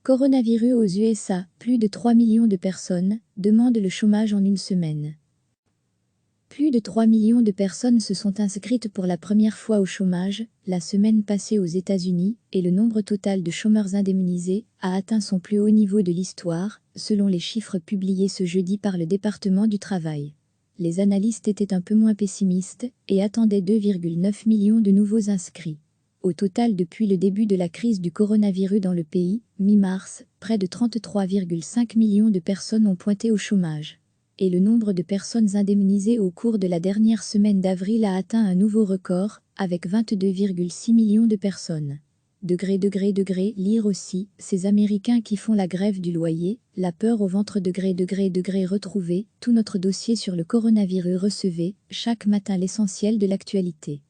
Coronavirus aux USA, plus de 3 millions de personnes demandent le chômage en une semaine. Plus de 3 millions de personnes se sont inscrites pour la première fois au chômage la semaine passée aux États-Unis et le nombre total de chômeurs indemnisés a atteint son plus haut niveau de l'histoire, selon les chiffres publiés ce jeudi par le département du travail. Les analystes étaient un peu moins pessimistes et attendaient 2,9 millions de nouveaux inscrits. Au total, depuis le début de la crise du coronavirus dans le pays, mi-mars, près de 33,5 millions de personnes ont pointé au chômage. Et le nombre de personnes indemnisées au cours de la dernière semaine d'avril a atteint un nouveau record, avec 22,6 millions de personnes. Lire aussi, ces Américains qui font la grève du loyer, la peur au ventre. Retrouvez tout notre dossier sur le coronavirus. Recevez chaque matin l'essentiel de l'actualité.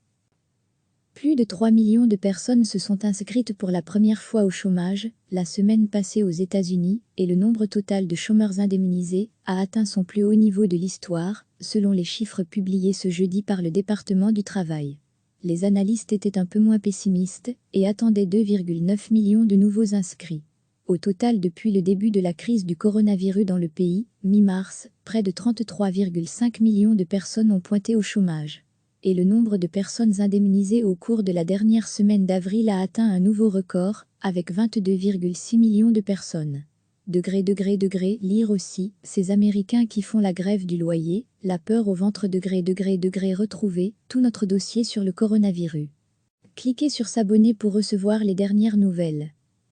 Plus de 3 millions de personnes se sont inscrites pour la première fois au chômage la semaine passée aux États-Unis et le nombre total de chômeurs indemnisés a atteint son plus haut niveau de l'histoire, selon les chiffres publiés ce jeudi par le département du travail. Les analystes étaient un peu moins pessimistes et attendaient 2,9 millions de nouveaux inscrits. Au total, depuis le début de la crise du coronavirus dans le pays, mi-mars, près de 33,5 millions de personnes ont pointé au chômage. Et le nombre de personnes indemnisées au cours de la dernière semaine d'avril a atteint un nouveau record, avec 22,6 millions de personnes. Lire aussi, ces Américains qui font la grève du loyer, la peur au ventre. Retrouvez tout notre dossier sur le coronavirus. Cliquez sur s'abonner pour recevoir les dernières nouvelles.